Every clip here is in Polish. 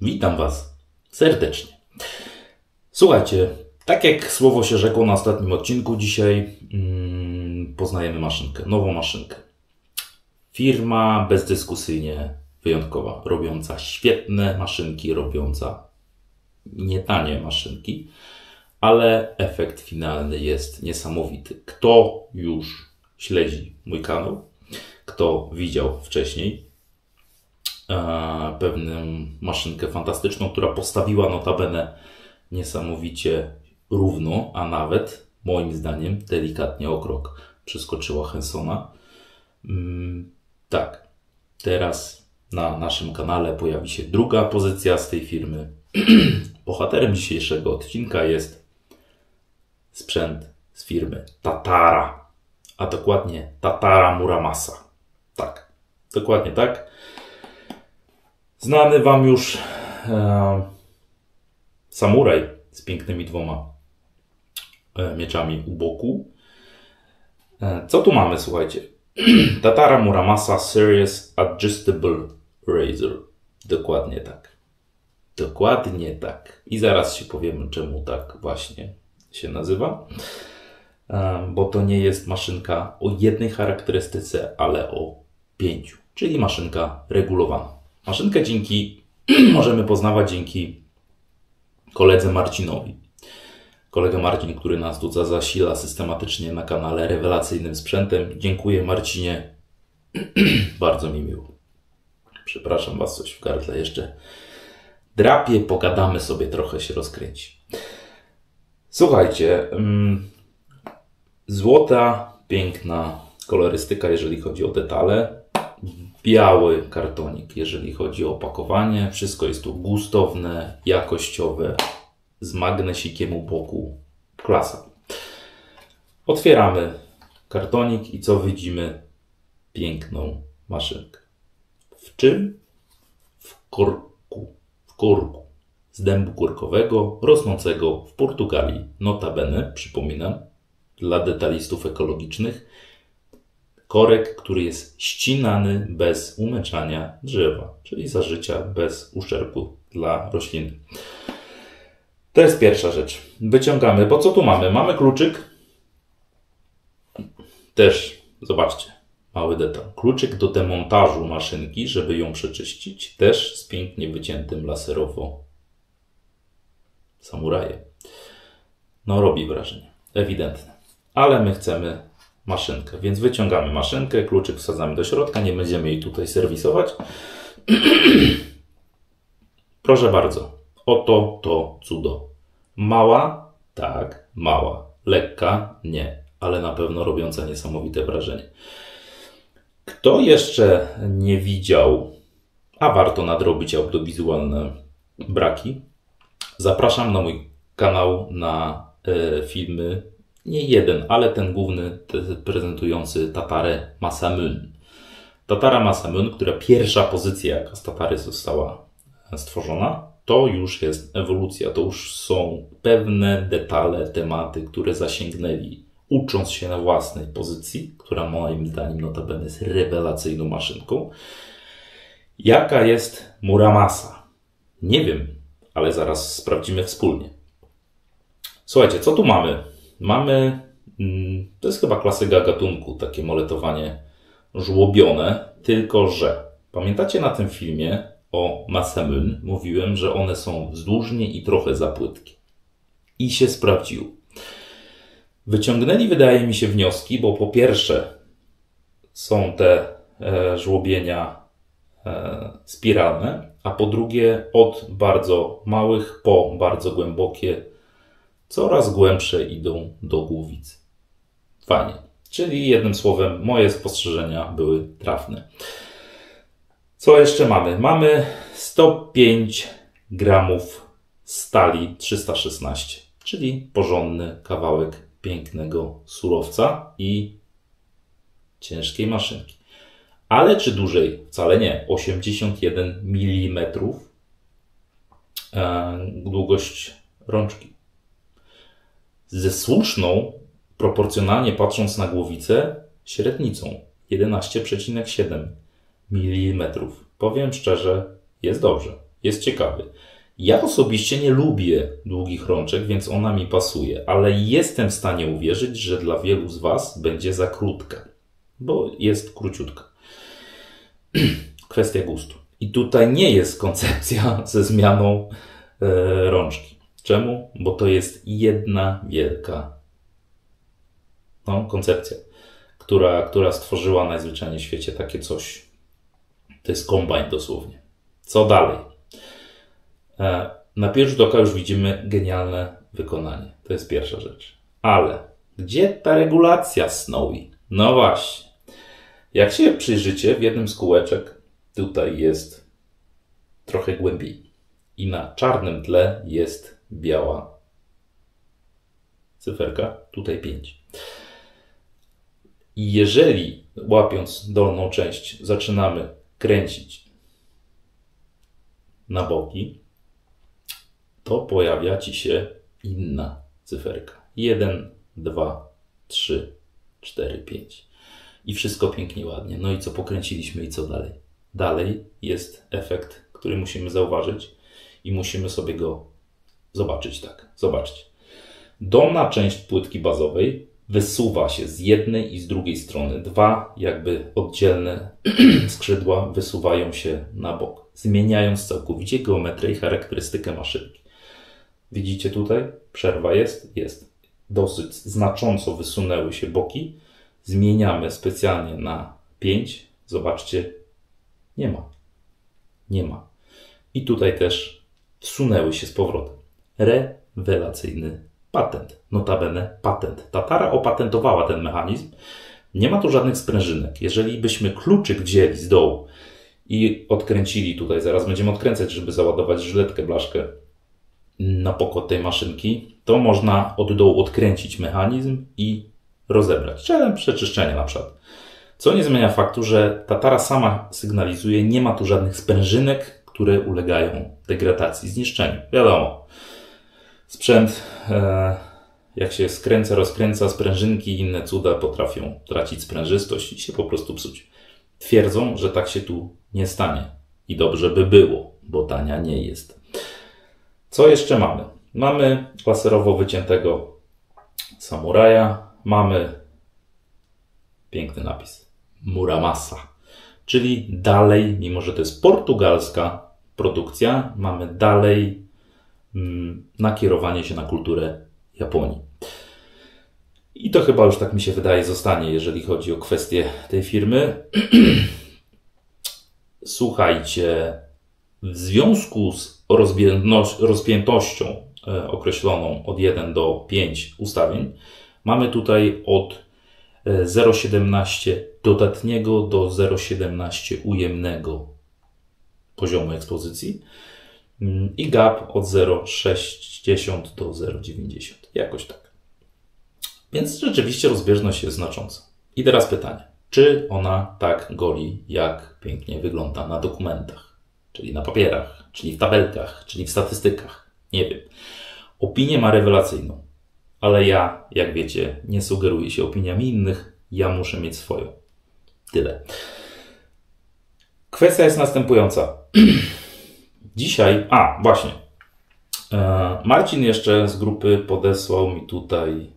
Witam Was serdecznie. Słuchajcie, tak jak słowo się rzekło na ostatnim odcinku, dzisiaj poznajemy maszynkę, nową maszynkę. Firma bezdyskusyjnie wyjątkowa, robiąca świetne maszynki, robiąca nie tanie maszynki, ale efekt finalny jest niesamowity. Kto już śledzi mój kanał, kto widział wcześniej pewną maszynkę fantastyczną, która postawiła notabene niesamowicie równo, a nawet moim zdaniem delikatnie o krok przeskoczyła Hensona. Tak, teraz na naszym kanale pojawi się druga pozycja z tej firmy. Bohaterem dzisiejszego odcinka jest sprzęt z firmy Tatara, a dokładnie Tatara Muramasa. Tak, dokładnie tak. Znany Wam już samuraj z pięknymi dwoma mieczami u boku. Co tu mamy, słuchajcie? Tatara Muramasa Serious Adjustable Razor. Dokładnie tak. Dokładnie tak. I zaraz się powiemy, czemu tak właśnie się nazywa. Bo to nie jest maszynka o jednej charakterystyce, ale o 5. Czyli maszynka regulowana. Maszynkę możemy poznawać dzięki koledze Marcinowi. Kolega Marcin, który nas tu zasila systematycznie na kanale rewelacyjnym sprzętem. Dziękuję, Marcinie. Bardzo mi miło. Przepraszam Was, coś w gardle jeszcze drapie. Pogadamy sobie, trochę się rozkręci. Słuchajcie, złota, piękna kolorystyka, jeżeli chodzi o detale. Biały kartonik, jeżeli chodzi o opakowanie. Wszystko jest tu gustowne, jakościowe, z magnesikiem u boku. Klasa. Otwieramy kartonik i co widzimy? Piękną maszynkę. W czym? W korku. W korku. Z dębu korkowego, rosnącego w Portugalii. Notabene, przypominam, dla detalistów ekologicznych, korek, który jest ścinany bez umęczania drzewa, czyli za życia bez uszczerbku dla rośliny. To jest pierwsza rzecz. Wyciągamy, bo co tu mamy? Mamy kluczyk. Też, zobaczcie, mały detal. Kluczyk do demontażu maszynki, żeby ją przeczyścić. Też z pięknie wyciętym laserowo samurajem. No robi wrażenie. Ewidentne. Ale my chcemy maszynkę, więc wyciągamy maszynkę, kluczyk wsadzamy do środka, nie będziemy jej tutaj serwisować. Proszę bardzo, oto to cudo. Mała? Tak, mała. Lekka? Nie, ale na pewno robiąca niesamowite wrażenie. Kto jeszcze nie widział, a warto nadrobić audiowizualne braki, zapraszam na mój kanał na filmy. Nie jeden, ale ten główny prezentujący Tatarę Masamune. Tatara Masamune, która pierwsza pozycja, jaka z Tatary została stworzona, to już jest ewolucja. To już są pewne detale, tematy, które zasięgnęli, ucząc się na własnej pozycji, która moim zdaniem notabene jest rewelacyjną maszynką. Jaka jest Muramasa? Nie wiem, ale zaraz sprawdzimy wspólnie. Słuchajcie, co tu mamy? To jest chyba klasyka gatunku, takie moletowanie żłobione, tylko że pamiętacie na tym filmie o Masamune mówiłem, że one są wzdłużnie i trochę za płytkie. I się sprawdziło. Wyciągnęli, wydaje mi się, wnioski, bo po pierwsze są te żłobienia spiralne, a po drugie od bardzo małych po bardzo głębokie, coraz głębsze idą do głowicy. Fajnie. Czyli jednym słowem moje spostrzeżenia były trafne. Co jeszcze mamy? Mamy 105 gramów stali 316, czyli porządny kawałek pięknego surowca i ciężkiej maszynki. Ale czy dłużej? Wcale nie. 81 mm długość rączki. Ze słuszną, proporcjonalnie patrząc na głowicę, średnicą 11,7 mm. Powiem szczerze, jest dobrze. jest ciekawy. Ja osobiście nie lubię długich rączek, więc ona mi pasuje, ale jestem w stanie uwierzyć, że dla wielu z Was będzie za krótka, bo jest króciutka. Kwestia gustu. I tutaj nie jest koncepcja ze zmianą rączki. Czemu? Bo to jest jedna wielka koncepcja, która stworzyła najzwyczajniej w świecie takie coś. To jest kombajn dosłownie. Co dalej? Na pierwszy rzut oka już widzimy genialne wykonanie. To jest pierwsza rzecz. Ale gdzie ta regulacja Snowy? No właśnie. Jak się przyjrzycie, w jednym z kółeczek tutaj jest trochę głębiej. I na czarnym tle jest biała cyferka, tutaj 5. I jeżeli łapiąc dolną część zaczynamy kręcić na boki, to pojawia Ci się inna cyferka. 1, 2, 3, 4, 5. I wszystko pięknie, ładnie. No i co pokręciliśmy i co dalej? Dalej jest efekt, który musimy zauważyć i musimy sobie go zobaczyć. Tak, zobaczcie. Dolna część płytki bazowej wysuwa się z jednej i z drugiej strony. Dwa jakby oddzielne skrzydła wysuwają się na bok, zmieniając całkowicie geometrię i charakterystykę maszynki. Widzicie tutaj? Przerwa jest? Jest. Dosyć znacząco wysunęły się boki. Zmieniamy specjalnie na 5. Zobaczcie. Nie ma. Nie ma. I tutaj też wsunęły się z powrotem. Rewelacyjny patent. Notabene patent. Tatara opatentowała ten mechanizm. Nie ma tu żadnych sprężynek. Jeżeli byśmy kluczyk wzięli z dołu i odkręcili tutaj, zaraz będziemy odkręcać, żeby załadować żyletkę, blaszkę na pokład tej maszynki, to można od dołu odkręcić mechanizm i rozebrać. Celem przeczyszczenia na przykład. Co nie zmienia faktu, że Tatara sama sygnalizuje, nie ma tu żadnych sprężynek, które ulegają degradacji, zniszczeniu. Wiadomo, sprzęt jak się skręca, rozkręca, sprężynki i inne cuda potrafią tracić sprężystość i się po prostu psuć. Twierdzą, że tak się tu nie stanie. I dobrze by było, bo tania nie jest. Co jeszcze mamy? Mamy laserowo wyciętego samuraja. Mamy piękny napis. Muramasa. Czyli dalej, mimo że to jest portugalska produkcja, mamy dalej nakierowanie się na kulturę Japonii. I to chyba już, tak mi się wydaje, zostanie, jeżeli chodzi o kwestię tej firmy. Słuchajcie, w związku z rozpiętością określoną od 1 do 5 ustawień, mamy tutaj od 0,17 dodatniego do 0,17 ujemnego poziomu ekspozycji i gap od 0,60 do 0,90. Jakoś tak. Więc rzeczywiście rozbieżność jest znacząca. I teraz pytanie. Czy ona tak goli, jak pięknie wygląda na dokumentach? Czyli na papierach, czyli w tabelkach, czyli w statystykach? Nie wiem. Opinię ma rewelacyjną. Ale ja, jak wiecie, nie sugeruję się opiniami innych. Ja muszę mieć swoją. Tyle. Kwestia jest następująca. Dzisiaj, właśnie. Marcin jeszcze z grupy podesłał mi tutaj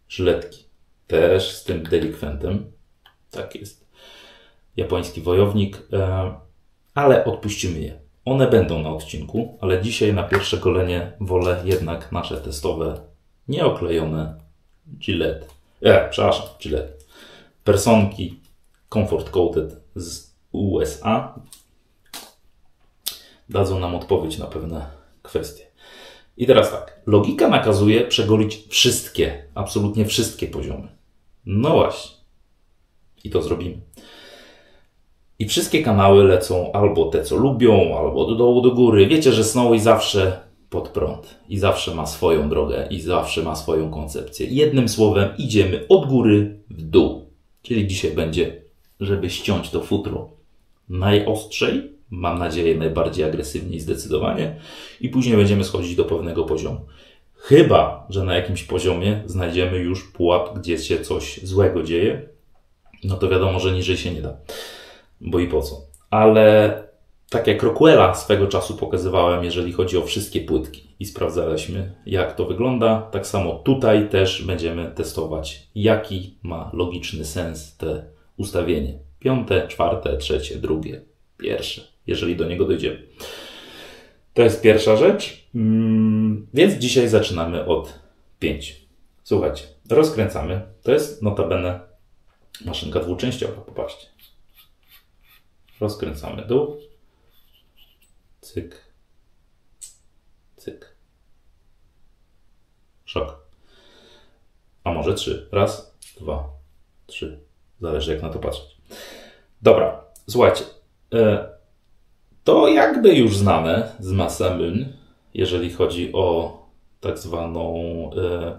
żyletki. Też z tym delikwentem. Tak jest. Japoński wojownik. Ale odpuścimy je. One będą na odcinku, ale dzisiaj na pierwsze golenie wolę jednak nasze testowe, nieoklejone Gillette. Gillette. Personki Comfort Coated z USA dadzą nam odpowiedź na pewne kwestie. I teraz tak. Logika nakazuje przegolić wszystkie, absolutnie wszystkie poziomy. No właśnie. I to zrobimy. I wszystkie kanały lecą albo te, co lubią, albo do dołu, do góry. Wiecie, że Snowy zawsze pod prąd. I zawsze ma swoją drogę. I zawsze ma swoją koncepcję. Jednym słowem idziemy od góry w dół. Czyli dzisiaj będzie, żeby ściąć to futro najostrzej. Mam nadzieję, najbardziej agresywnie i zdecydowanie. I później będziemy schodzić do pewnego poziomu. Chyba że na jakimś poziomie znajdziemy już pułap, gdzie się coś złego dzieje. No to wiadomo, że niżej się nie da. Bo i po co. Ale tak jak Rockwella swego czasu pokazywałem, jeżeli chodzi o wszystkie płytki i sprawdzaliśmy, jak to wygląda, tak samo tutaj też będziemy testować, jaki ma logiczny sens te ustawienie. 5., 4., 3., 2., 1., jeżeli do niego dojdziemy. To jest pierwsza rzecz, więc dzisiaj zaczynamy od 5. Słuchajcie, rozkręcamy. To jest notabene maszynka dwuczęściowa, popatrzcie. Rozkręcamy dół. Cyk. Cyk. Szok. A może 3. 1, 2, 3. Zależy jak na to patrzeć. Dobra, słuchajcie. To jakby już znane z Masamune, jeżeli chodzi o tak zwaną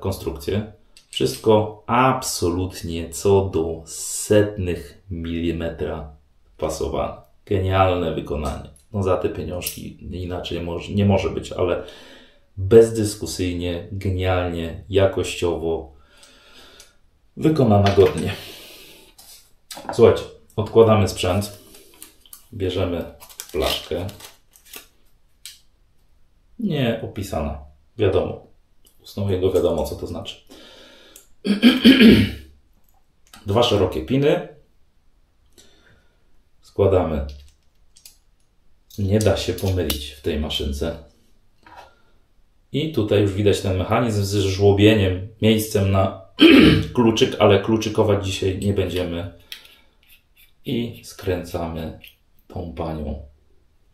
konstrukcję. Wszystko absolutnie co do setnych milimetra pasowane. Genialne wykonanie. No za te pieniążki inaczej nie może być, ale bezdyskusyjnie, genialnie, jakościowo wykonana godnie. Słuchajcie, odkładamy sprzęt, bierzemy flaszkę. Nie opisana, wiadomo. U jego wiadomo, co to znaczy. 2 szerokie piny. Składamy. Nie da się pomylić w tej maszynce. I tutaj już widać ten mechanizm z żłobieniem, miejscem na kluczyk, ale kluczykować dzisiaj nie będziemy. I skręcamy tą panią.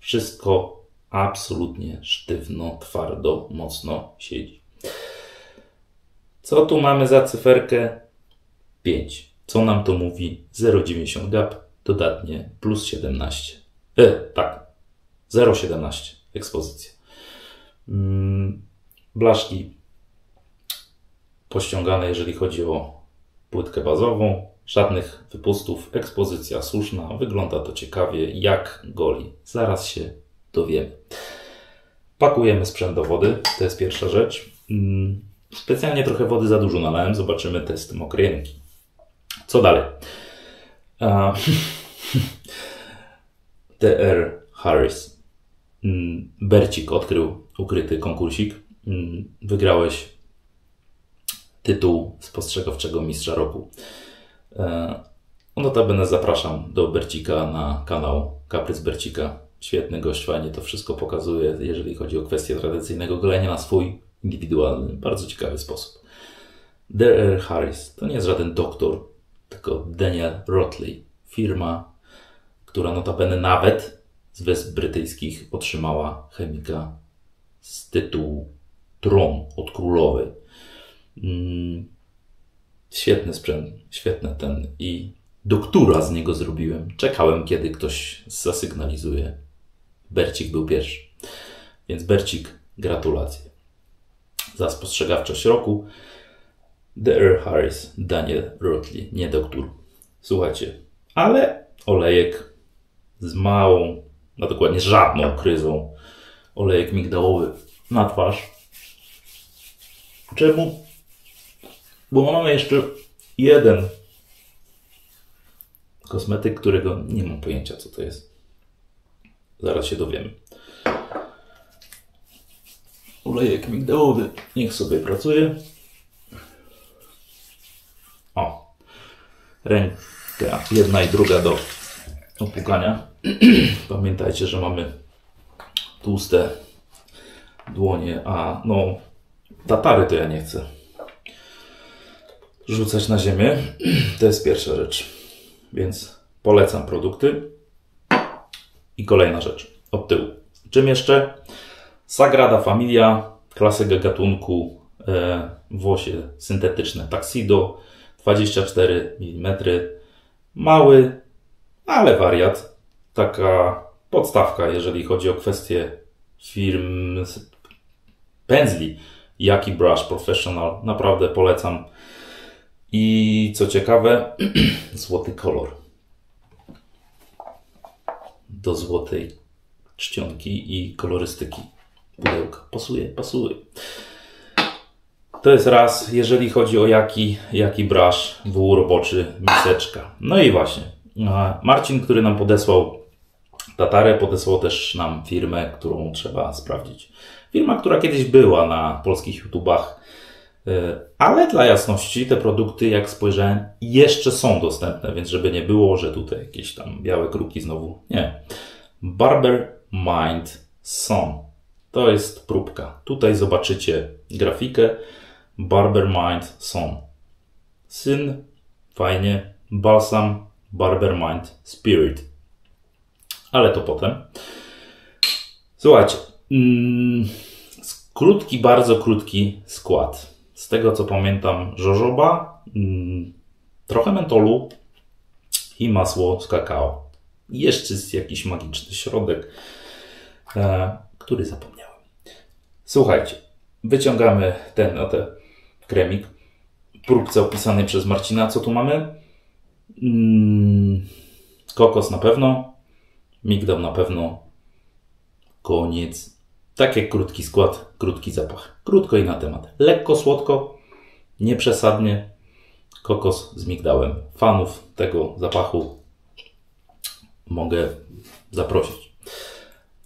Wszystko absolutnie sztywno, twardo, mocno siedzi. Co tu mamy za cyferkę? 5. Co nam to mówi? 0,90 gap, dodatnie plus 17. Tak, 0,17 ekspozycja. Blaszki pościągane, jeżeli chodzi o płytkę bazową. Żadnych wypustów, ekspozycja słuszna. Wygląda to ciekawie, jak goli. Zaraz się dowiemy. Pakujemy sprzęt do wody, to jest pierwsza rzecz. Specjalnie trochę wody za dużo nalałem, zobaczymy test mokrej ręki. Co dalej? Dr. Harris. Bercik odkrył ukryty konkursik. Wygrałeś tytuł spostrzegawczego mistrza roku. Notabene zapraszam do Bercika na kanał Kaprys Bercika. Świetny gość, fajnie to wszystko pokazuje, jeżeli chodzi o kwestię tradycyjnego golenia na swój indywidualny, bardzo ciekawy sposób. Dr. Harris to nie jest żaden doktor, tylko Daniel Rotley. Firma, która notabene nawet z Wysp Brytyjskich otrzymała chemika z tytułu Tron od królowej. Świetny sprzęt, świetny ten i doktora z niego zrobiłem. Czekałem, kiedy ktoś zasygnalizuje. Bercik był pierwszy. Więc Bercik, gratulacje. Za spostrzegawczość roku Dr. Harris, Daniel Rotley, nie doktor. Słuchajcie, ale olejek z małą, a dokładnie żadną kryzą. Olejek migdałowy na twarz. Czemu? Bo mamy jeszcze jeden kosmetyk, którego nie mam pojęcia, co to jest. Zaraz się dowiemy. Olejek migdałowy, niech sobie pracuje. O, ręka jedna i druga do opłukania. Pamiętajcie, że mamy tłuste dłonie, a no tatary to ja nie chcę rzucać na ziemię. To jest pierwsza rzecz. Więc polecam produkty. I kolejna rzecz. Od tyłu. Czym jeszcze? Sagrada Familia, klasyka gatunku, włosie syntetyczne Tuxedo, 24 mm. Mały, ale wariat. Taka podstawka, jeżeli chodzi o kwestie firm pędzli. Yaki Brush Professional. Naprawdę polecam. I co ciekawe, złoty kolor. Do złotej czcionki i kolorystyki pudełka. Pasuje. To jest raz, jeżeli chodzi o jaki brush, wół roboczy, miseczka. No i właśnie, Marcin, który nam podesłał Tatare podesłał też nam firmę, którą trzeba sprawdzić. Firma, która kiedyś była na polskich YouTubach, ale dla jasności te produkty, jak spojrzałem, jeszcze są dostępne, więc żeby nie było, że tutaj jakieś tam białe kruki znowu. Nie. Barber Mind Son. To jest próbka. Tutaj zobaczycie grafikę. Barber Mind Son. Syn, fajnie. Balsam, Barber Mind Spirit. Ale to potem. Słuchajcie. Krótki, bardzo krótki skład. Z tego co pamiętam, jojoba, trochę mentolu i masło z kakao. Jeszcze jest jakiś magiczny środek, który zapomniałem. Słuchajcie, wyciągamy ten kremik. W próbce opisanej przez Marcina. Co tu mamy? Kokos na pewno. Migdał na pewno. Koniec. Tak jak krótki skład, krótki zapach. Krótko i na temat. Lekko słodko, nieprzesadnie. Kokos z migdałem. Fanów tego zapachu mogę zaprosić.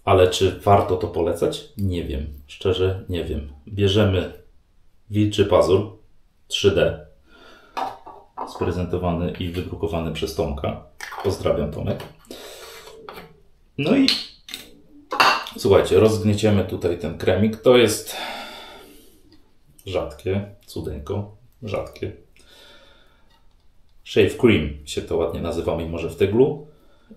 Ale czy warto to polecać? Nie wiem. Szczerze nie wiem. Bierzemy Wilczy Pazur 3D. Sprezentowany i wydrukowany przez Tomka. Pozdrawiam, Tomek. No i słuchajcie, rozgnieciemy tutaj ten kremik. To jest rzadkie, cudeńko, rzadkie. Shave cream się to ładnie nazywa, mimo że w tyglu.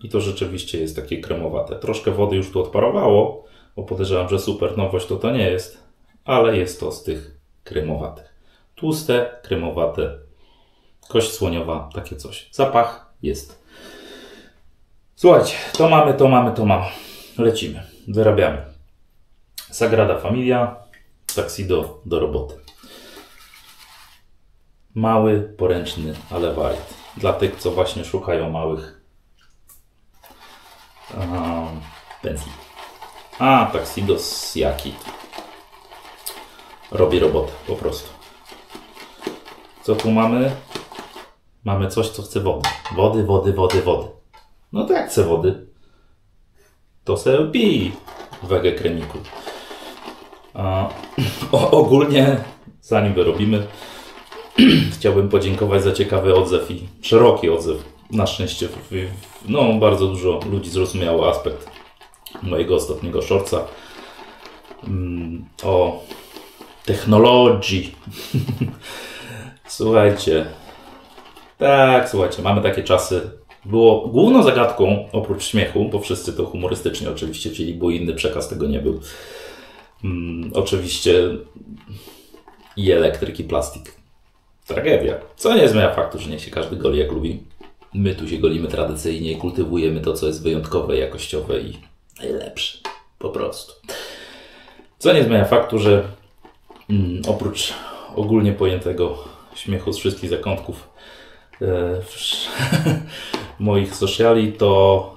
I to rzeczywiście jest takie kremowate. Troszkę wody już tu odparowało, bo podejrzewam, że super nowość to nie jest, ale jest to z tych kremowatych. Tłuste, kremowate, kość słoniowa, takie coś. Zapach jest. Słuchajcie, to mamy. Lecimy, wyrabiamy. Sagrada Familia, Tuxedo do roboty. Mały, poręczny Alewarit. Dla tych, co właśnie szukają małych pensji. Tuxedo z Yaki. Robi robotę, po prostu. Co tu mamy? Mamy coś, co chce wody. Wody. No to jak chce wody, to se pij wege kremiku. Ogólnie, zanim wyrobimy, chciałbym podziękować za ciekawy odzew i szeroki odzew. Na szczęście bardzo dużo ludzi zrozumiało aspekt mojego ostatniego shortsa o technologii. Słuchajcie, mamy takie czasy. Było główną zagadką, oprócz śmiechu, bo wszyscy to humorystycznie oczywiście wzięli, bo inny przekaz tego nie był. Oczywiście i elektryk, i plastik. Tragedia. Co nie zmienia faktu, że niech się każdy goli jak lubi. My tu się golimy tradycyjnie i kultywujemy to, co jest wyjątkowe, jakościowe i najlepsze. Po prostu. Co nie zmienia faktu, że oprócz ogólnie pojętego śmiechu z wszystkich zakątków moich sociali, to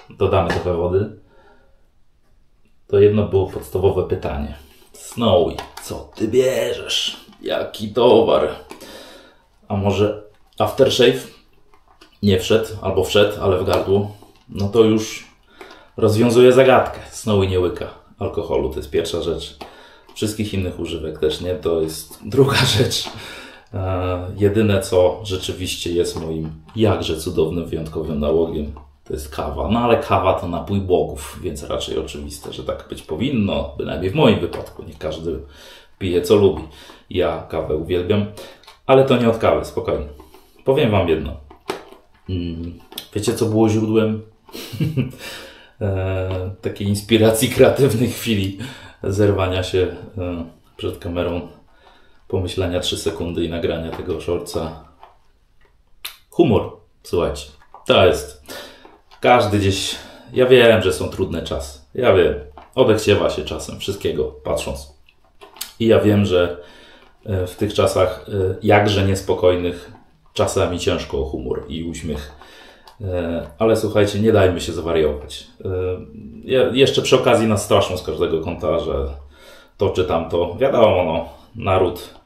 dodamy trochę wody. To jedno było podstawowe pytanie. Snowy, co ty bierzesz? Jaki towar? A może aftershave? Nie wszedł, albo wszedł, ale w gardło. No to już rozwiązuje zagadkę. Snowy nie łyka alkoholu, to jest pierwsza rzecz. Wszystkich innych używek też nie, to jest druga rzecz. Jedyne, co rzeczywiście jest moim jakże cudownym, wyjątkowym nałogiem, to jest kawa. No ale kawa to napój bogów, więc raczej oczywiste, że tak być powinno, bynajmniej w moim wypadku. Nie każdy pije co lubi. Ja kawę uwielbiam, ale to nie od kawy, spokojnie. Powiem wam jedno. Wiecie, co było źródłem takiej inspiracji, kreatywnej chwili zerwania się przed kamerą, pomyślenia 3 sekundy i nagrania tego shortsa? Humor. Słuchajcie, to jest... Każdy gdzieś... Ja wiem, że są trudne czasy. Ja wiem. Odechciewa się czasem wszystkiego, patrząc. I ja wiem, że w tych czasach jakże niespokojnych czasami ciężko o humor i uśmiech. Ale słuchajcie, nie dajmy się zawariować. Jeszcze przy okazji nas straszą z każdego kąta, że to czy tamto. Wiadomo, naród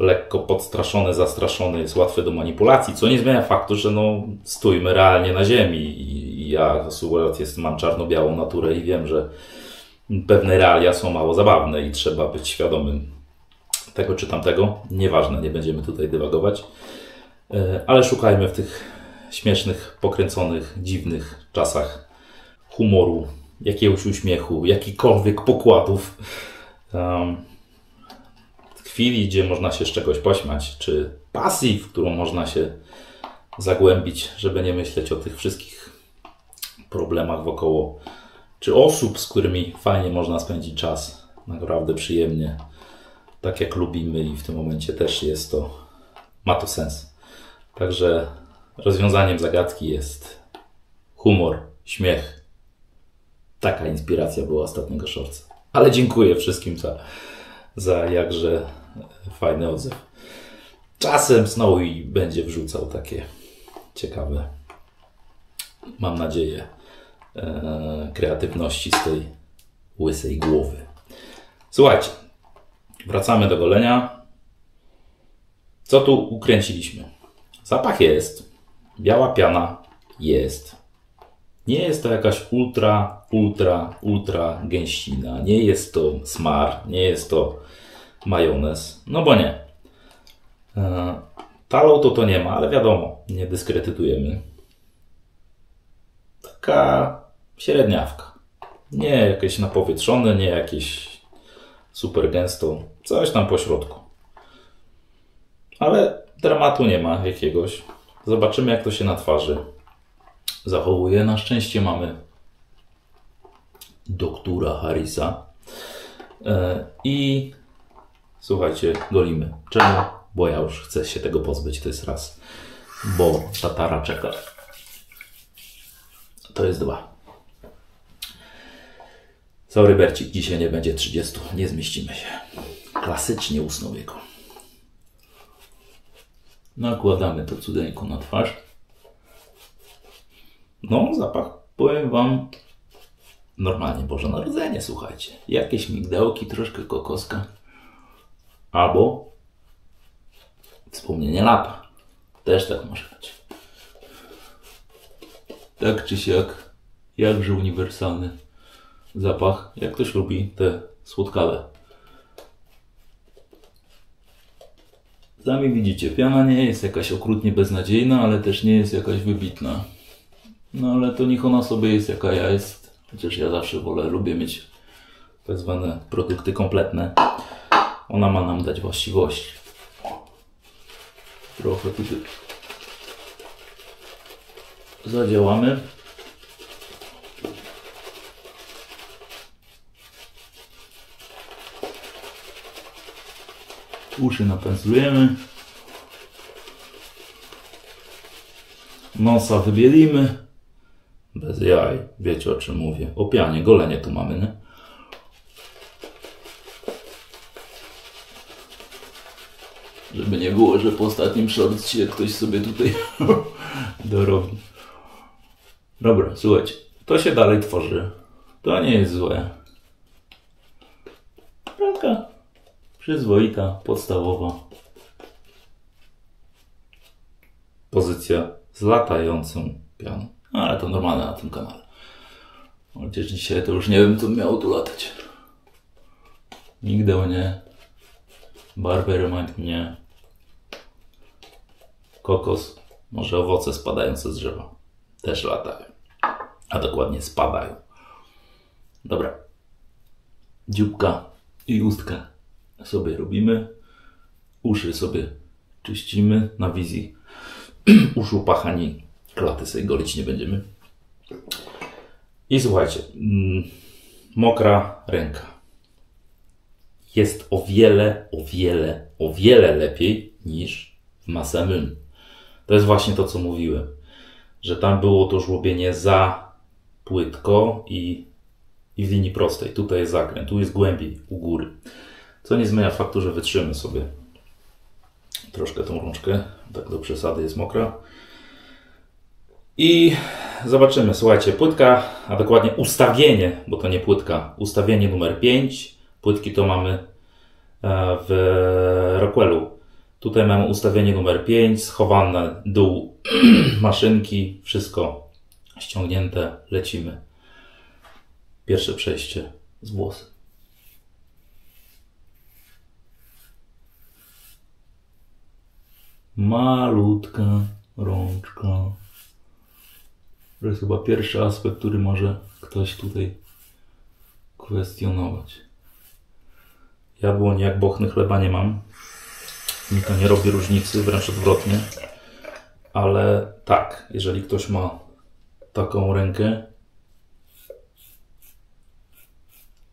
lekko podstraszony, zastraszony, jest łatwy do manipulacji, co nie zmienia faktu, że no, stójmy realnie na ziemi. I ja akurat mam czarno-białą naturę i wiem, że pewne realia są mało zabawne i trzeba być świadomym tego czy tamtego. Nieważne, nie będziemy tutaj dywagować, ale szukajmy w tych śmiesznych, pokręconych, dziwnych czasach humoru, jakiegoś uśmiechu, jakichkolwiek pokładów. Chwili, gdzie można się z czegoś pośmiać, czy pasji, w którą można się zagłębić, żeby nie myśleć o tych wszystkich problemach wokoło, czy osób, z którymi fajnie można spędzić czas, naprawdę przyjemnie, tak jak lubimy i w tym momencie też jest to, ma to sens. Także rozwiązaniem zagadki jest humor, śmiech. Taka inspiracja była ostatniego shortsa. Ale dziękuję wszystkim za jakże fajny odzew. Czasem Snowy będzie wrzucał takie ciekawe, mam nadzieję, kreatywności z tej łysej głowy. Słuchajcie, wracamy do golenia. Co tu ukręciliśmy? Zapach jest, biała piana jest. Nie jest to jakaś ultra gęścina. Nie jest to smar, nie jest to majonez. No bo nie. Talą to nie ma, ale wiadomo, nie dyskredytujemy. Taka średniawka. Nie jakieś napowietrzone, nie jakieś super gęsto. Coś tam po środku. Ale dramatu nie ma jakiegoś. Zobaczymy, jak to się na twarzy zachowuje. Na szczęście mamy doktora Harrisa. I słuchajcie, golimy. Czemu? Bo ja już chcę się tego pozbyć. To jest raz. Bo tatara czeka. To jest 2. Sorry, Bercik, dzisiaj nie będzie 30. Nie zmieścimy się. Klasycznie usnął jego. Nakładamy to cudeńko na twarz. No, zapach, powiem wam, normalnie Boże Narodzenie, słuchajcie. Jakieś migdałki, troszkę kokoska. Albo wspomnienie lata. Też tak może być. Tak czy siak, jakże uniwersalny zapach. Jak ktoś lubi te słodkawe. Sami widzicie, piana nie jest jakaś okrutnie beznadziejna, ale też nie jest jakaś wybitna. No ale to niech ona sobie jest jaka ja jest. Chociaż ja zawsze lubię mieć tak zwane produkty kompletne. Ona ma nam dać właściwości. Trochę tutaj zadziałamy. Uszy napędzlujemy. Nosa wybielimy. Bez jaj. Wiecie, o czym mówię. O pianie, golenie tu mamy, nie? Żeby nie było, że po ostatnim shortcie ktoś sobie tutaj dorobi. Dobra, słuchajcie. To się dalej tworzy. To nie jest złe. Taka przyzwoita, podstawowa pozycja z latającą pianą. Ale to normalne na tym kanale. Chociaż dzisiaj to już nie wiem, co miało tu latać. Migdał nie. Barbermind nie. Kokos. Może owoce spadające z drzewa. Też latają. A dokładnie spadają. Dobra. Dzióbka i ustka sobie robimy. Uszy sobie czyścimy. Na wizji uszu pachani klaty sobie golić nie będziemy. I słuchajcie. Mokra ręka. Jest o wiele lepiej niż w Masamune. To jest właśnie to, co mówiłem. Że tam było to żłobienie za płytko i w linii prostej. Tutaj jest zakręt, tu jest głębiej, u góry. Co nie zmienia faktu, że wytrzymy sobie troszkę tą rączkę. Tak do przesady jest mokra. I zobaczymy. Słuchajcie, płytka, a dokładnie ustawienie, bo to nie płytka. Ustawienie numer 5. Płytki to mamy w Rockwellu Tutaj mamy ustawienie numer 5, schowane dół maszynki, wszystko ściągnięte, lecimy. Pierwsze przejście z włosem. Malutka rączka. To jest chyba pierwszy aspekt, który może ktoś tutaj kwestionować. Ja dłoń jak bochny chleba nie mam. Mi to nie robi różnicy, wręcz odwrotnie. Ale tak, jeżeli ktoś ma taką rękę,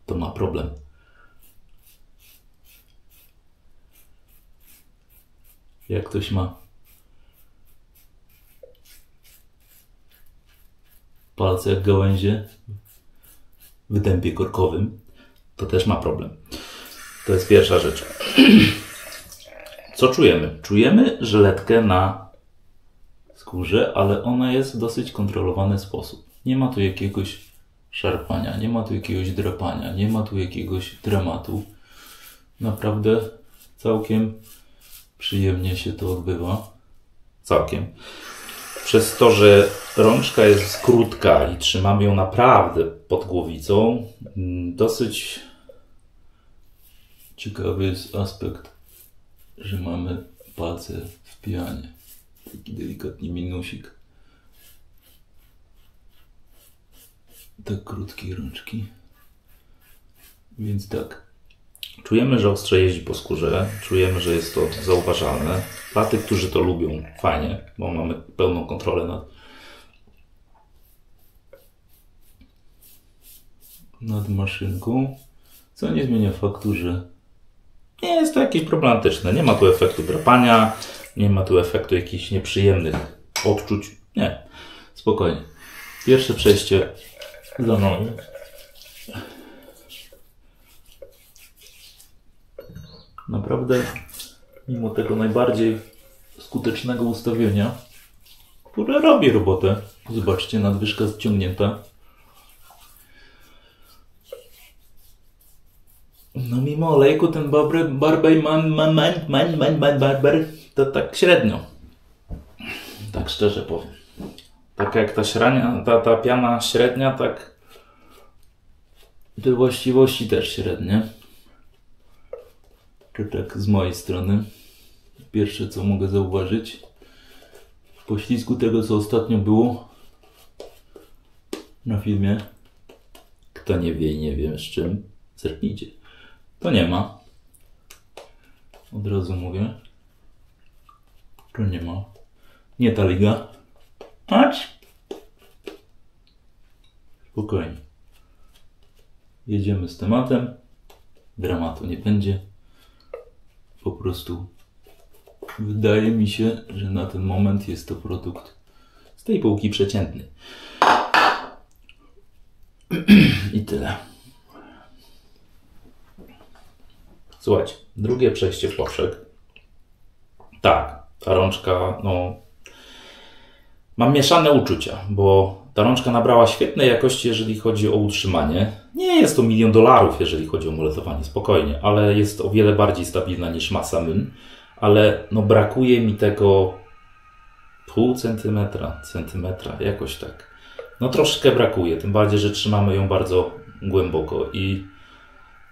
to ma problem. Jak ktoś ma palce jak gałęzie w dębie korkowym, to też ma problem. To jest pierwsza rzecz. Co czujemy? Czujemy żyletkę na skórze, ale ona jest w dosyć kontrolowany sposób. Nie ma tu jakiegoś szarpania, nie ma tu jakiegoś drapania, nie ma tu jakiegoś dramatu. Naprawdę całkiem przyjemnie się to odbywa. Całkiem. Przez to, że rączka jest krótka i trzymamy ją naprawdę pod głowicą, dosyć ciekawy jest aspekt, że mamy palce w pianie. Taki delikatny minusik. Tak krótkiej rączki. Więc tak. Czujemy, że ostrze jeździ po skórze. Czujemy, że jest to zauważalne. Dla tych, którzy to lubią, fajnie, bo mamy pełną kontrolę nad maszynką. Co nie zmienia faktu, że nie jest to jakieś problematyczne. Nie ma tu efektu drapania, nie ma tu efektu jakichś nieprzyjemnych odczuć. Nie, spokojnie. Pierwsze przejście za nogi. Naprawdę, mimo tego najbardziej skutecznego ustawienia, które robi robotę. Zobaczcie, nadwyżka ściągnięta. No mimo olejku ten barber to tak średnio. Tak szczerze powiem. Tak jak ta średnia, ta piana średnia, tak te właściwości też średnie. To tak z mojej strony. Pierwsze co mogę zauważyć, w poślizgu tego co ostatnio było na filmie, kto nie wie i nie wie z czym, zerknijcie. To nie ma. Od razu mówię. To nie ma. Nie ta liga. Patrz. Spokojnie. Jedziemy z tematem. Dramatu nie będzie. Po prostu wydaje mi się, że na ten moment jest to produkt z tej półki przeciętny. I tyle. Słuchajcie, drugie przejście w poprzek. Tak, ta rączka, no... Mam mieszane uczucia, bo ta rączka nabrała świetnej jakości, jeżeli chodzi o utrzymanie. Nie jest to $1 000 000, jeżeli chodzi o muletowanie, spokojnie, ale jest o wiele bardziej stabilna niż masa Myn. Ale no brakuje mi tego pół centymetra, jakoś tak. No troszkę brakuje, tym bardziej, że trzymamy ją bardzo głęboko i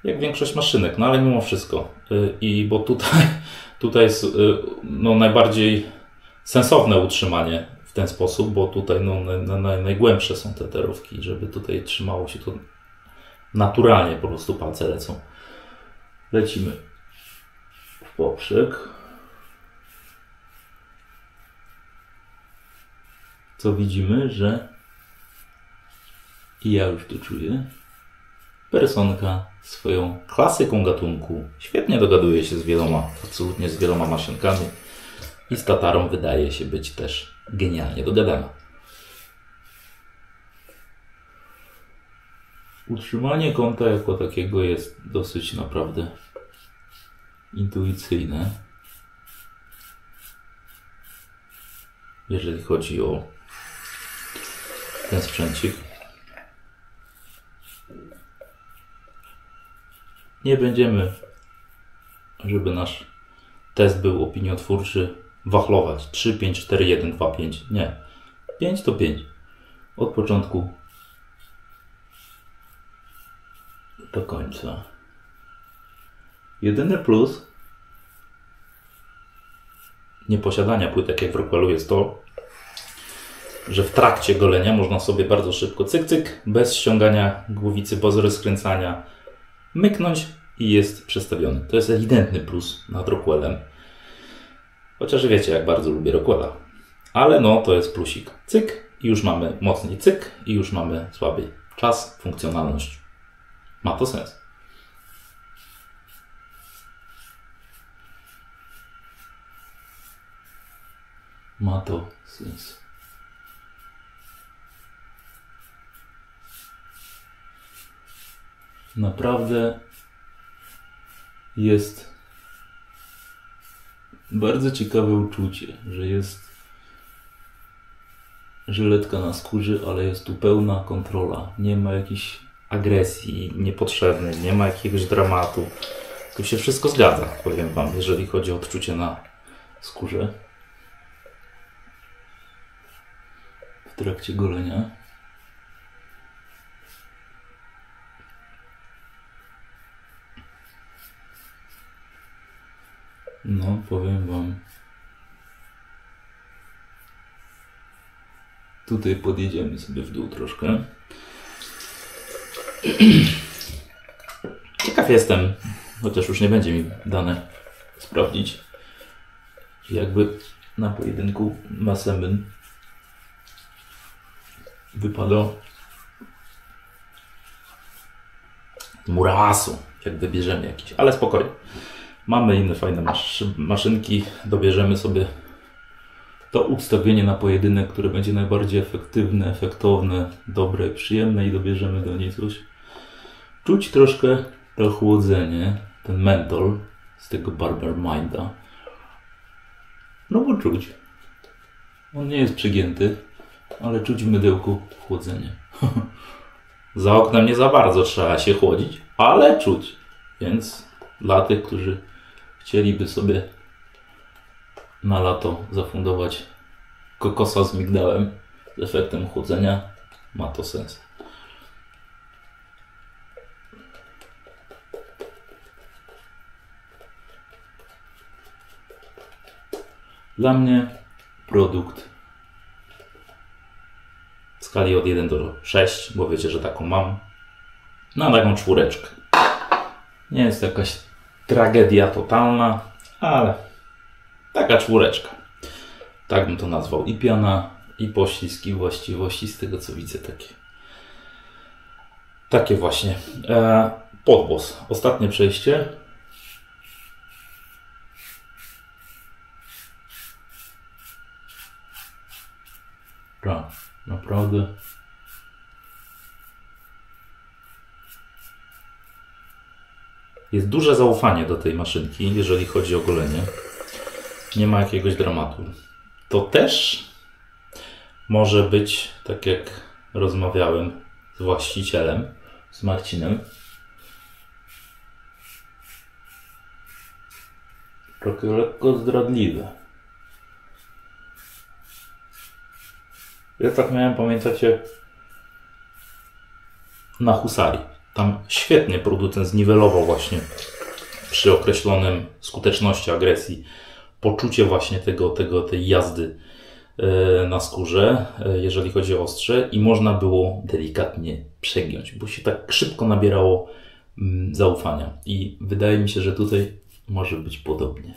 jak większość maszynek, no ale mimo wszystko. Bo tutaj jest no, najbardziej sensowne utrzymanie w ten sposób, bo tutaj no, najgłębsze są te terówki, żeby tutaj trzymało się to naturalnie, po prostu palce lecą. Lecimy w poprzek. Co widzimy, że i ja już to czuję. Personka swoją klasyką gatunku świetnie dogaduje się z wieloma, absolutnie z wieloma maszynkami i z Tatarą wydaje się być też genialnie dogadana. Utrzymanie kąta jako takiego jest dosyć naprawdę intuicyjne, jeżeli chodzi o ten sprzęcik. Nie będziemy, żeby nasz test był opiniotwórczy, wachlować 3, 5, 4, 1, 2, 5. Nie. 5 to 5. Od początku do końca. Jedyny plus nieposiadania płytek jak w Rockwellu jest to, że w trakcie golenia można sobie bardzo szybko cyk, cyk, bez ściągania głowicy, bez rozkręcania, myknąć i jest przestawiony. To jest ewidentny plus nad Rockwellem. Chociaż wiecie, jak bardzo lubię Rockwella. Ale no, to jest plusik. Cyk i już mamy mocniej cyk i już mamy słabiej. Czas, funkcjonalność. Ma to sens. Ma to sens. Naprawdę jest bardzo ciekawe uczucie, że jest żyletka na skórze, ale jest tu pełna kontrola. Nie ma jakiejś agresji niepotrzebnej, nie ma jakiegoś dramatu. Tu się wszystko zgadza, powiem Wam, jeżeli chodzi o odczucie na skórze w trakcie golenia. No, powiem Wam. Tutaj podjedziemy sobie w dół troszkę. Ciekaw jestem, chociaż już nie będzie mi dane sprawdzić, jakby na pojedynku Masemen wypadał Muramasu, jak wybierzemy jakiś, ale spokojnie. Mamy inne fajne maszynki, dobierzemy sobie to ustawienie na pojedynek, które będzie najbardziej efektywne, efektowne, dobre, przyjemne i dobierzemy do niej coś. Czuć troszkę to chłodzenie, ten mentol z tego Barber Minda. No bo czuć. On nie jest przegięty, ale czuć w mydełku chłodzenie. Za oknem nie za bardzo trzeba się chłodzić, ale czuć. Więc dla tych, którzy chcieliby sobie na lato zafundować kokosa z migdałem z efektem chłodzenia, ma to sens. Dla mnie produkt w skali od 1 do 6, bo wiecie, że taką mam, na taką 4. Nie jest to jakaś tragedia totalna, ale taka 4. Tak bym to nazwał. I piana, i poślizg, i właściwości, z tego co widzę, takie właśnie. Podwóz. Ostatnie przejście. Tak, naprawdę. Jest duże zaufanie do tej maszynki, jeżeli chodzi o golenie. Nie ma jakiegoś dramatu. To też może być, tak jak rozmawiałem z właścicielem, z Marcinem, trochę lekko zdradliwe. Ja tak miałem, pamiętacie, na Husarii. Tam świetnie producent zniwelował właśnie przy określonym skuteczności agresji poczucie właśnie tej jazdy na skórze, jeżeli chodzi o ostrze, i można było delikatnie przegiąć, bo się tak szybko nabierało zaufania. I wydaje mi się, że tutaj może być podobnie.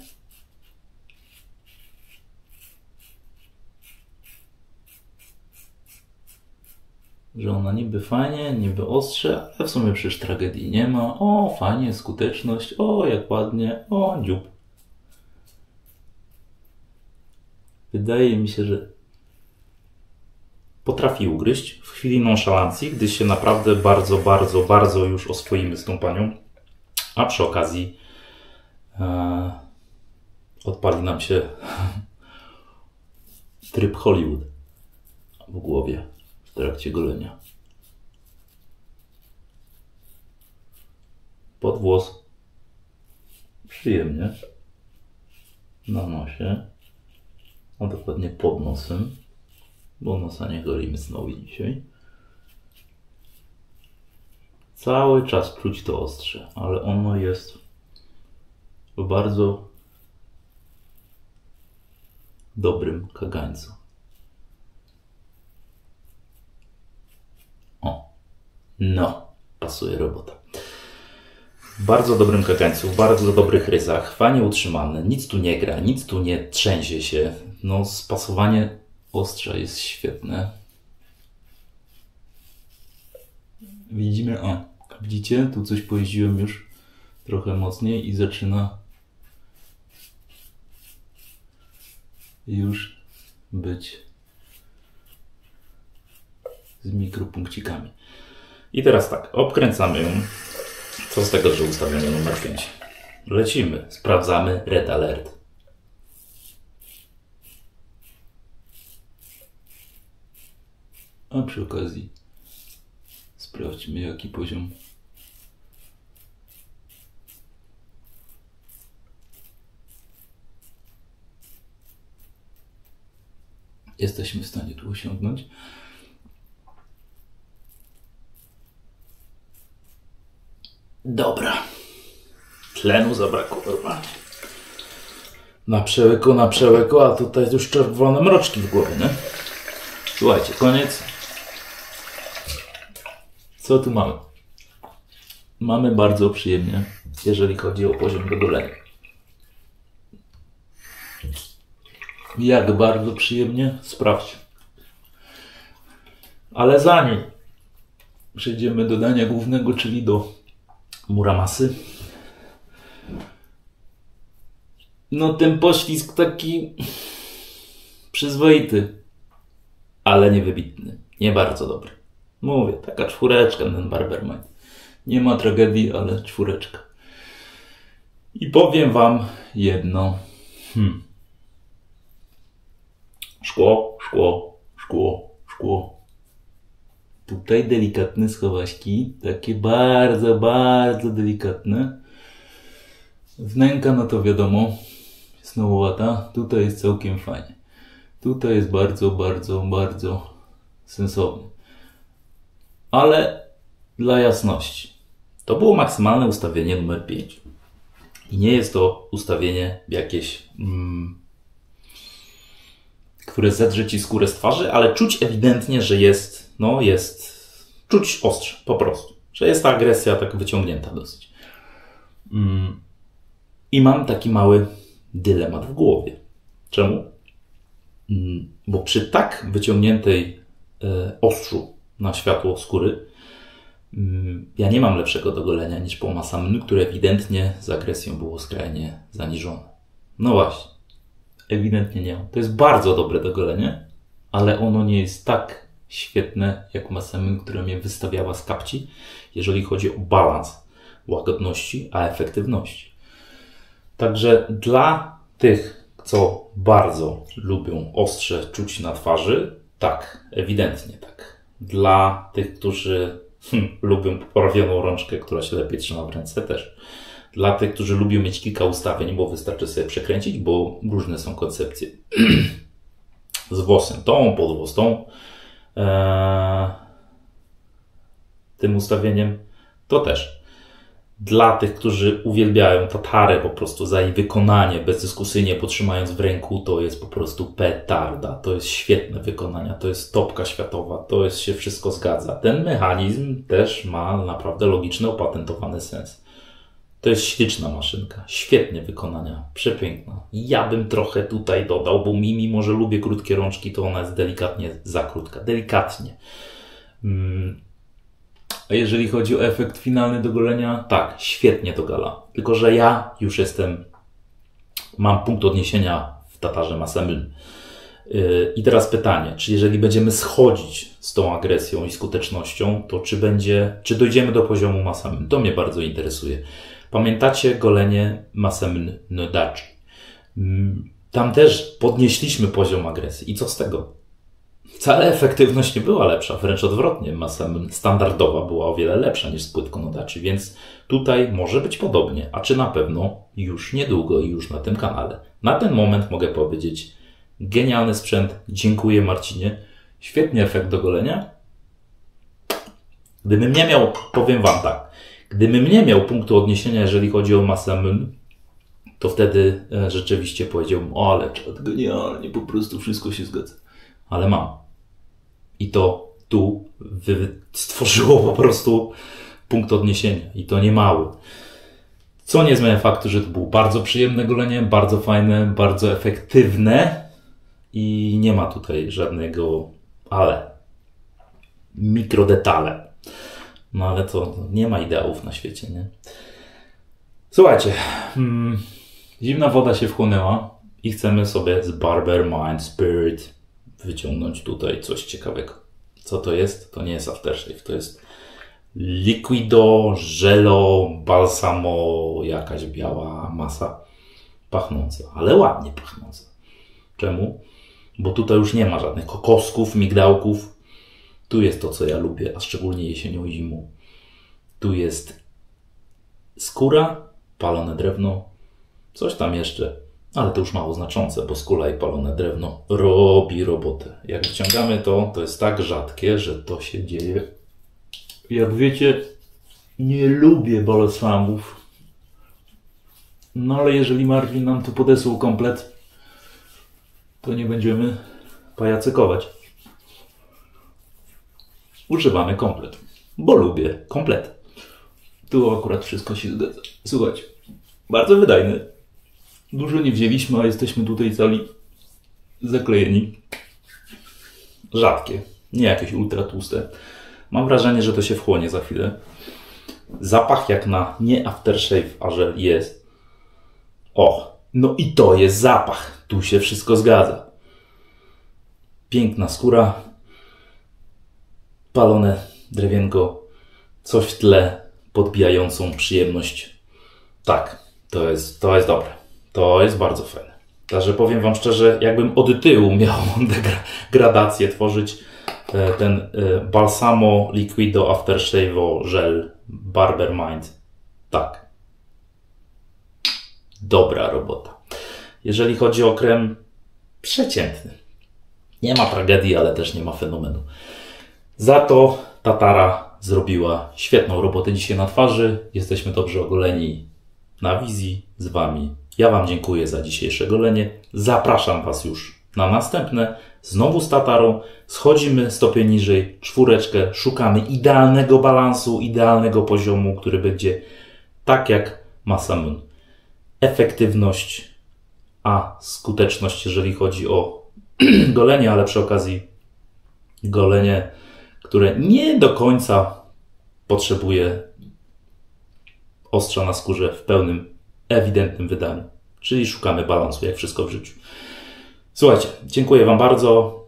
Że ona niby fajnie, niby ostrze, ale w sumie przecież tragedii nie ma. O, fajnie, skuteczność, o, jak ładnie, o, dziób. Wydaje mi się, że potrafi ugryźć w chwili nonszalancji, gdy się naprawdę bardzo, bardzo, bardzo już oswoimy z tą panią, a przy okazji odpali nam się tryb Hollywood w głowie w trakcie golenia. Pod włos. Przyjemnie. na nosie, a dokładnie pod nosem, bo nosa nie golimy znowu dzisiaj. Cały czas czuć to ostrze, ale ono jest w bardzo dobrym kagańcu. O, no, pasuje robota. W bardzo dobrym kagańcu, w bardzo dobrych ryzach, fajnie utrzymane, nic tu nie gra, nic tu nie trzęsie się. No, spasowanie ostrza jest świetne. Widzimy, widzicie? Tu coś pojeździłem już trochę mocniej i zaczyna już być z mikropunkcikami. I teraz tak, obkręcamy ją. Co z tego, że ustawienie numer 5? Lecimy, sprawdzamy Red Alert. A przy okazji sprawdźmy, jaki poziom jesteśmy w stanie tu osiągnąć. Dobra. Tlenu zabrakło normalnie. Na przełyku, a tutaj już czerwone mroczki w głowie, nie? Słuchajcie, koniec. Co tu mamy? Mamy bardzo przyjemnie, jeżeli chodzi o poziom dogolenia. Jak bardzo przyjemnie? Sprawdźcie. Ale zanim przejdziemy do dania głównego, czyli do Muramasy, no ten poślizg taki przyzwoity, ale niewybitny, nie bardzo dobry. Mówię, taka 4 ten Barbermind. Nie ma tragedii, ale 4. I powiem wam jedno. Szkło, szkło, szkło, szkło. Tutaj delikatne schowaśki, takie bardzo, bardzo delikatne. Wnęka, no to wiadomo, jest nowowata. Tutaj jest całkiem fajnie. Tutaj jest bardzo, bardzo, bardzo sensownie. Ale dla jasności, to było maksymalne ustawienie numer 5. I nie jest to ustawienie jakieś, które zedrze ci skórę z twarzy, ale czuć ewidentnie, że jest, czuć ostrze, po prostu. Że jest ta agresja tak wyciągnięta dosyć. I mam taki mały dylemat w głowie. Czemu? Bo przy tak wyciągniętej ostrzu na światło skóry ja nie mam lepszego dogolenia niż po Masamune, które ewidentnie z agresją było skrajnie zaniżone. No właśnie. Ewidentnie nie. To jest bardzo dobre dogolenie, ale ono nie jest tak świetne jak Masamune, która mnie wystawiała z kapci, jeżeli chodzi o balans łagodności, a efektywności. Także dla tych, co bardzo lubią ostrze czuć na twarzy, tak, ewidentnie tak. Dla tych, którzy lubią poprawioną rączkę, która się lepiej trzyma w ręce, też. Dla tych, którzy lubią mieć kilka ustawień, bo wystarczy sobie przekręcić, bo różne są koncepcje. Z włosem tą, pod włos tą. Tym ustawieniem to też. Dla tych, którzy uwielbiają tatarę po prostu za jej wykonanie, bezdyskusyjnie potrzymając w ręku, to jest po prostu petarda. To jest świetne wykonania, to jest topka światowa, to się wszystko zgadza. Ten mechanizm też ma naprawdę logiczny, opatentowany sens. To jest śliczna maszynka, świetnie wykonania, przepiękna. Ja bym trochę tutaj dodał, bo mimo że lubię krótkie rączki, to ona jest delikatnie za krótka. Delikatnie. A jeżeli chodzi o efekt finalny dogolenia, tak, świetnie dogala. Tylko że ja już mam punkt odniesienia w tatarze Masamune. I teraz pytanie, czy jeżeli będziemy schodzić z tą agresją i skutecznością, to czy dojdziemy do poziomu Masamune? To mnie bardzo interesuje. Pamiętacie golenie Masamune Nodachi? Tam też podnieśliśmy poziom agresji. I co z tego? Wcale efektywność nie była lepsza, wręcz odwrotnie. Masamune standardowa była o wiele lepsza niż z płytką Nodachi, więc tutaj może być podobnie. A czy na pewno? Już niedługo i już na tym kanale. Na ten moment mogę powiedzieć, genialny sprzęt, dziękuję Marcinie, świetny efekt do golenia. Gdybym nie miał, powiem Wam tak, gdybym nie miał punktu odniesienia, jeżeli chodzi o Masamune, to wtedy rzeczywiście powiedziałbym, o ale genialnie, po prostu wszystko się zgadza. Ale mam. I to tu stworzyło po prostu punkt odniesienia. I to nie mały. Co nie zmienia faktu, że to było bardzo przyjemne golenie, bardzo fajne, bardzo efektywne i nie ma tutaj żadnego ale. Mikrodetale. No ale to nie ma ideałów na świecie, nie? Słuchajcie, zimna woda się wchłonęła i chcemy sobie z Barber Mind Spirit wyciągnąć tutaj coś ciekawego. Co to jest? To nie jest aftershave, to jest liquido, żelo, balsamo, jakaś biała masa pachnąca, ale ładnie pachnąca. Czemu? Bo tutaj już nie ma żadnych kokosków, migdałków. Tu jest to, co ja lubię, a szczególnie jesienią i zimą. Tu jest skóra, palone drewno, coś tam jeszcze, ale to już mało znaczące, bo skóra i palone drewno robi robotę. Jak wyciągamy to, to jest tak rzadkie, że to się dzieje. Jak wiecie, nie lubię balsamów. No ale jeżeli Marvin nam tu podesłał komplet, to nie będziemy pajacykować. Używamy komplet, bo lubię komplet. Tu akurat wszystko się zgadza. Słuchajcie, bardzo wydajny. Dużo nie wzięliśmy, a jesteśmy tutaj cali zaklejeni. Rzadkie, nie jakieś ultra tłuste. Mam wrażenie, że to się wchłonie za chwilę. Zapach jak na nie aftershave, a że jest. O, no i to jest zapach. Tu się wszystko zgadza. Piękna skóra. Palone drewienko. Coś w tle podbijającą przyjemność. Tak, to jest dobre. To jest bardzo fajne. Także powiem Wam szczerze, jakbym od tyłu miał gradację tworzyć, ten Balsamo Liquido Aftershave Gel Barber Mind. Tak. Dobra robota. Jeżeli chodzi o krem, przeciętny. Nie ma tragedii, ale też nie ma fenomenu. Za to Tatara zrobiła świetną robotę dzisiaj na twarzy. Jesteśmy dobrze ogoleni na wizji z Wami. Ja Wam dziękuję za dzisiejsze golenie. Zapraszam Was już na następne. Znowu z Tatarą. Schodzimy stopień niżej, czwóreczkę. Szukamy idealnego balansu, idealnego poziomu, który będzie tak jak Masamune. Efektywność, a skuteczność, jeżeli chodzi o golenie, ale przy okazji golenie, które nie do końca potrzebuje ostrza na skórze w pełnym, ewidentnym wydaniu. Czyli szukamy balansu, jak wszystko w życiu. Słuchajcie, dziękuję Wam bardzo.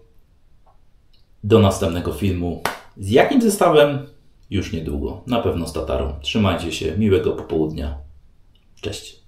Do następnego filmu. Z jakim zestawem? Już niedługo. Na pewno z Tatarą. Trzymajcie się. Miłego popołudnia. Cześć.